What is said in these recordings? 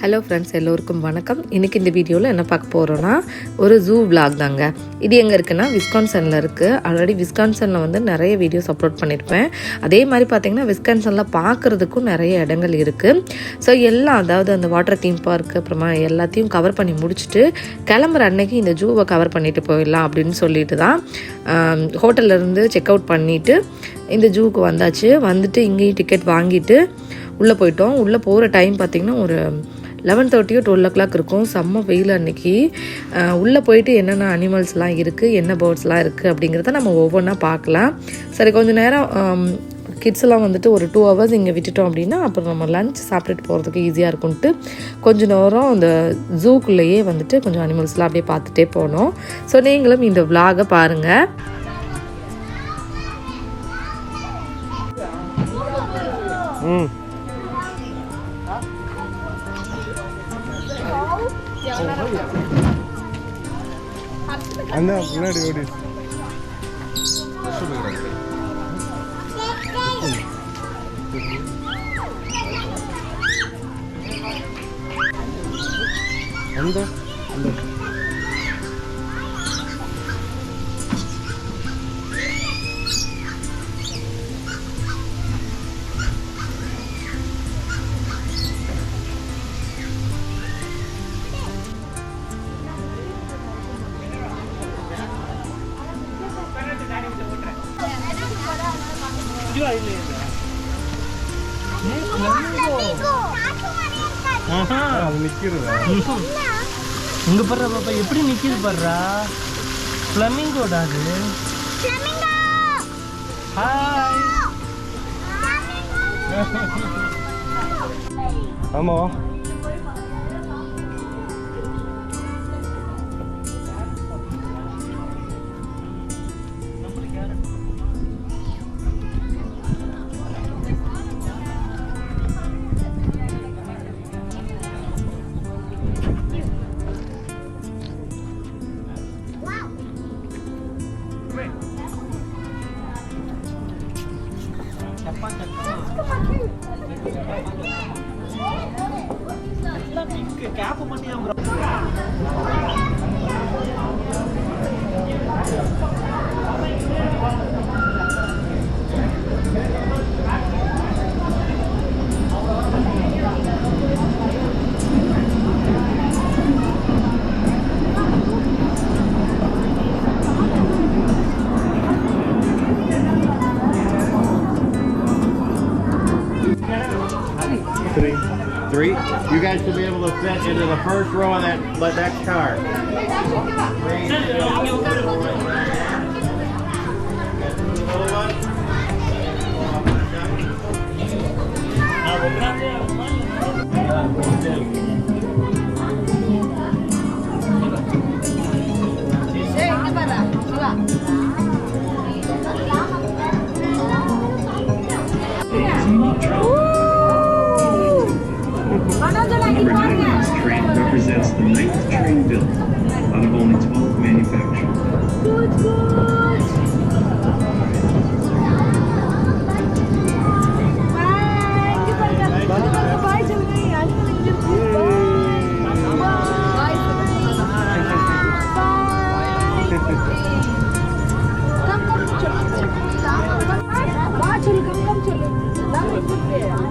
Hello friends, எல்லோருக்கும் வணக்கம். இன்றைக்கி இந்த வீடியோவில் என்ன பார்க்க போகிறோன்னா ஒரு ஜூ விளாக் தாங்க. இது எங்கே இருக்குன்னா விஸ்கான்சனில் இருக்குது. ஆல்ரெடி விஸ்கான்சனில் வந்து நிறைய வீடியோஸ் அப்லோட் பண்ணியிருப்பேன். அதே மாதிரி பார்த்திங்கன்னா விஸ்கான்சனில் பார்க்குறதுக்கும் நிறைய இடங்கள் இருக்குது. ஸோ எல்லாம், அதாவது அந்த வாட்டர் தீம் பார்க் அப்புறமா எல்லாத்தையும் கவர் பண்ணி முடிச்சுட்டு கிளம்புற அன்னைக்கு இந்த ஜூவை கவர் பண்ணிட்டு போயிடலாம் அப்படின்னு சொல்லிட்டு தான் ஹோட்டல்லேருந்து செக் அவுட் பண்ணிவிட்டு இந்த ஜூவுக்கு வந்துட்டு இங்கேயும் டிக்கெட் வாங்கிட்டு உள்ளே போயிட்டோம். உள்ளே போகிற டைம் பார்த்திங்கன்னா ஒரு 11:30 or 12 o'clock இருக்கும். செம்ம வெயில் அன்னைக்கு. உள்ளே போயிட்டு என்னென்ன அனிமல்ஸ்லாம் இருக்குது, என்ன பேர்ட்ஸ்லாம் இருக்குது அப்படிங்கிறத நம்ம ஒவ்வொன்றா பார்க்கலாம். சரி, கொஞ்சம் நேரம் கிட்ஸ்லாம் வந்துட்டு ஒரு 2 hours இங்கே விட்டுட்டோம் அப்படின்னா அப்புறம் நம்ம லஞ்ச் சாப்பிட்டுட்டு போகிறதுக்கு ஈஸியாக இருக்கும்ட்டு கொஞ்சம் நேரம் அந்த ஜூக்குள்ளேயே வந்துட்டு கொஞ்சம் அனிமல்ஸ்லாம் அப்படியே பார்த்துட்டே போனோம். ஸோ நீங்களும் இந்த விளாகை பாருங்கள். அண்ணா முன்னாடி ஓடி அந்த இங்க படுற பாப்பா எப்படி நிக்குது பாடுறா. ஃப்ளமிங்கோடா அது. ஹாய். ஆமா கேப் பண்ணியா bro. Three. You guys should be able to fit into the first row of that car. This train represents the 9th train built out of only 12 manufactured. Good.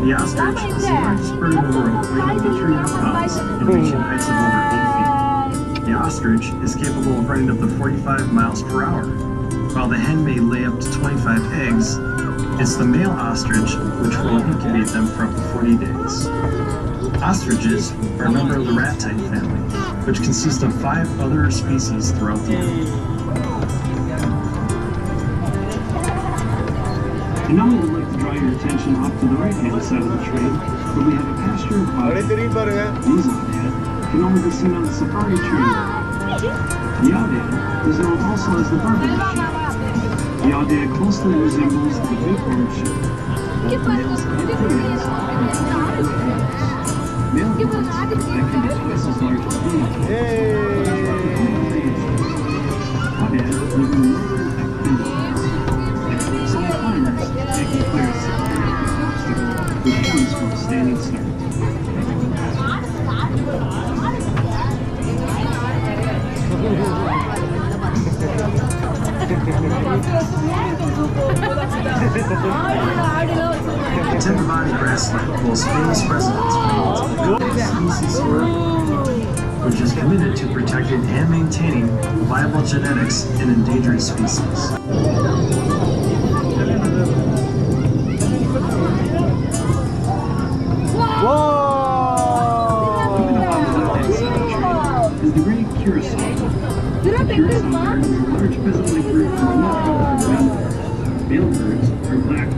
The ostrich is the largest bird in the world, weighing up to 300 pounds and reaching heights of over 8 feet. The ostrich is capable of running up to 45 miles per hour. While the hen may lay up to 25 eggs, it's the male ostrich which will incubate them for up to 40 days. Ostriches are a member of the rat-type family, which consists of 5 other species throughout the world. And now we would like to draw your attention off to the right-hand side of the train, where we have a pasture of hogs. These on ahead can only be seen on the safari train. The outhead is known also as the barber sheep. The outhead closely resembles the bighorn sheep. Both males and females have two heads. Male goats that can be twice as large as females. Outhead live in the northern African climbers taking players with comes from a standing start. Iceland, the most famous residence of the species here, which is committed to protecting and maintaining viable genetics in endangered species. Is the great curassow. Curassow are a large pheasant-like bird from the male birds are black.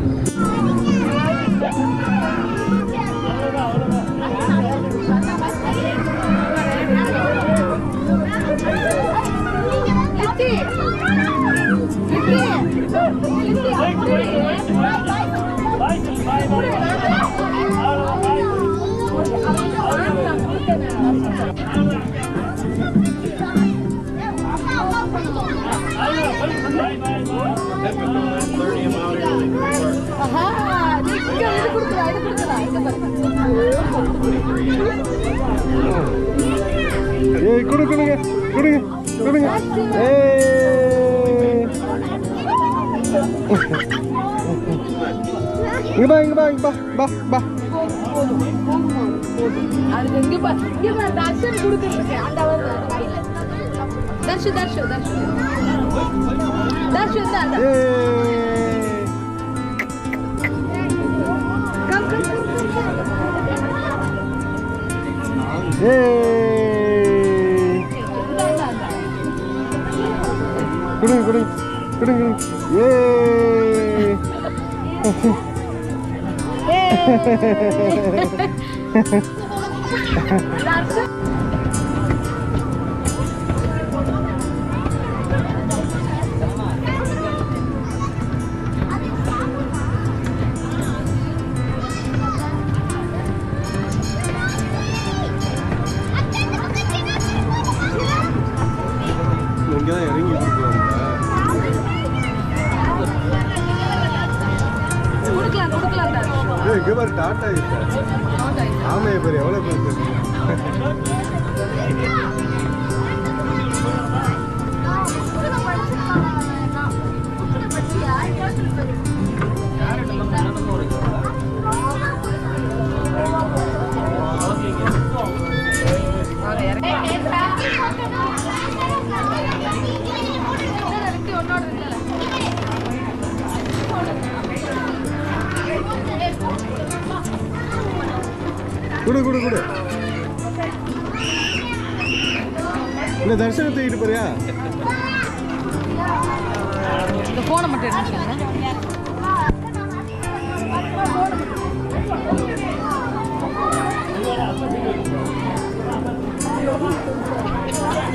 ஏய் கொடுங்க ஏய் இங்க பா தர்ஷன் கொடுத்துருக்கு அந்த தர்ஷன் தான் கொடுங்க இங்கே தான் இறங்கி கொடுக்கலாம் இங்கே பாரு டாட்டா ஆமையை பேர் எவ்வளோ பேர் கொடு இந்த தர்ஷனம் தூக்கிட்டு போறியா இந்த போனை மட்டும் எடுத்துக்கோங்க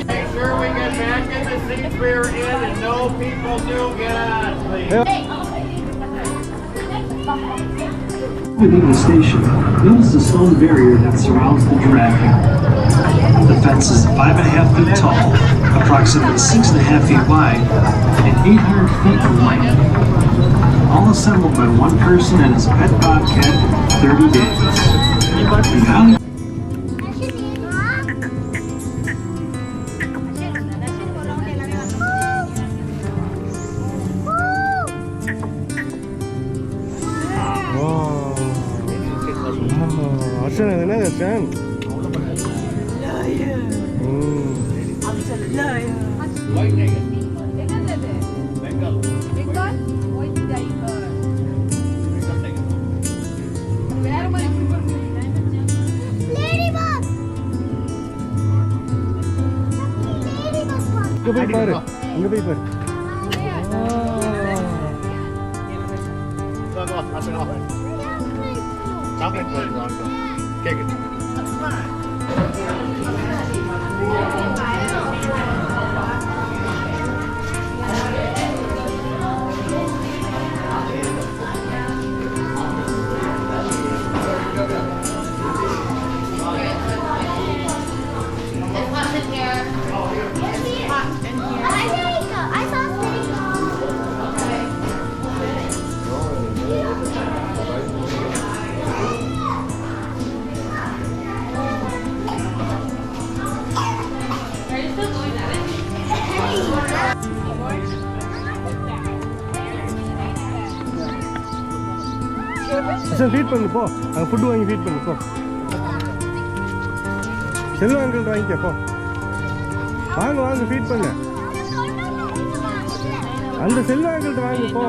Make sure we get back in the seats we were in and no people do get on, please. Within the station, notice the stone barrier that surrounds the dragon. The fence is 5.5 feet tall, approximately 6.5 feet wide, and 800 feet in length. All assembled by one person and his pet bobcat in 30 days. We highly Arsen ada nada Arsen? Iங்க போய் பாரு Chocolate flavor on top. Kick it. அர்ஷன் feed பண்ணு போ, அங்கே food வாங்கி feet பண்ணு போ. Selva uncle வாங்கிக்க போ. வாங்க வாங்க ஃபீட் பண்ணு. அந்த செல்வா அங்கிள்கிட்ட வாங்க போ.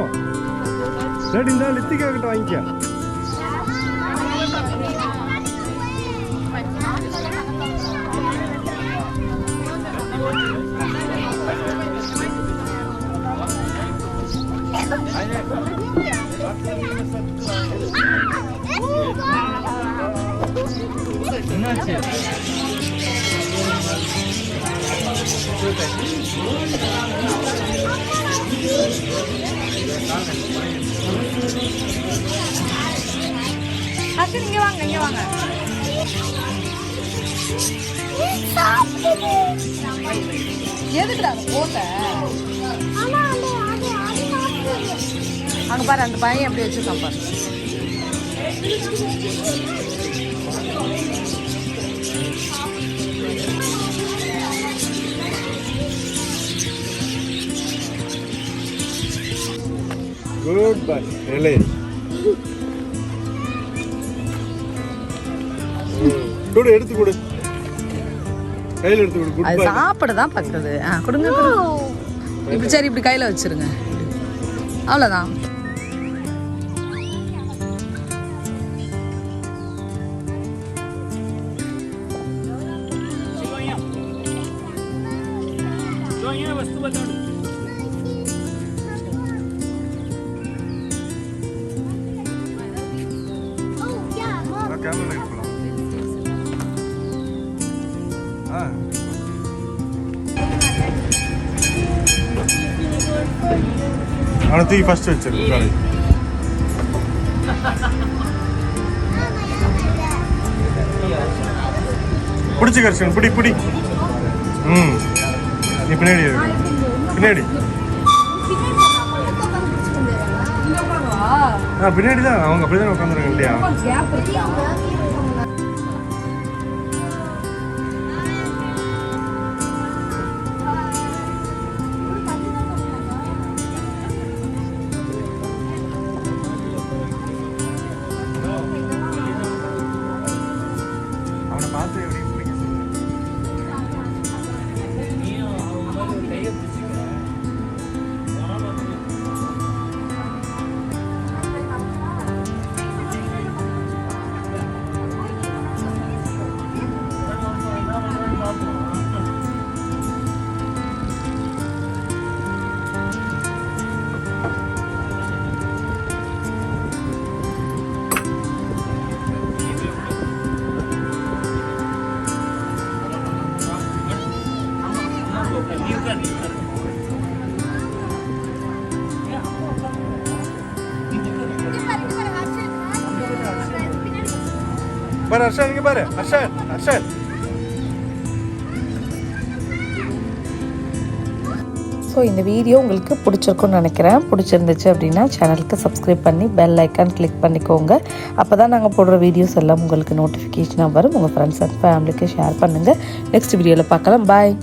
இல்லாட்டி இந்த லித்திகா கிட்ட வாங்கிக்க. என்னாச்சு? அர்ஷன் இங்க வாங்க, இங்க வாங்க. எதுக்குடா அதை போட்ட? அங்க பாரு, அந்த பையன் எப்படி வச்சிருக்கான் பாரு. Good bye. இல்லை கொடு, எடுத்து கொடு, கையில் எடுத்து கொடு. குட் அது பை. சாப்பிட தான் பக்குது. கொடுங்க கொடுங்க. இப்படி சரி, இப்படி கையில வச்சிருங்க. அவ்வளோதான். கேமரா எடுக்கலாம். அவனை தூக்கி ஃபர்ஸ்ட் வச்சிரு. பிடிச்சி கர்ஷன், பிடி பிடி. நீ பின்னாடி பின்னாடி. பின்னாடி தான் அவங்க அப்படிதான் உட்காந்துருக்காங்க இல்லையா? அவனை பார்த்து எப்படி பிடிக்க சொல்லு. பாரு ஹர்ஷன், இங்க பாரு ஹர்ஷன், ஹர்ஷன். ஸோ இந்த வீடியோ உங்களுக்கு பிடிச்சிருக்குன்னு நினைக்கிறேன். பிடிச்சிருந்துச்சு அப்படின்னா சேனலுக்கு சப்ஸ்கிரைப் பண்ணி பெல் ஐக்கான் கிளிக் பண்ணிக்கோங்க. அப்போ தான் நாங்கள் போடுற வீடியோஸ் எல்லாம் உங்களுக்கு நோட்டிஃபிகேஷனாக வரும். உங்கள் ஃப்ரெண்ட்ஸ் அண்ட் ஃபேமிலிக்கு ஷேர் பண்ணுங்கள். நெக்ஸ்ட் வீடியோவில் பார்க்கலாம். பாய்.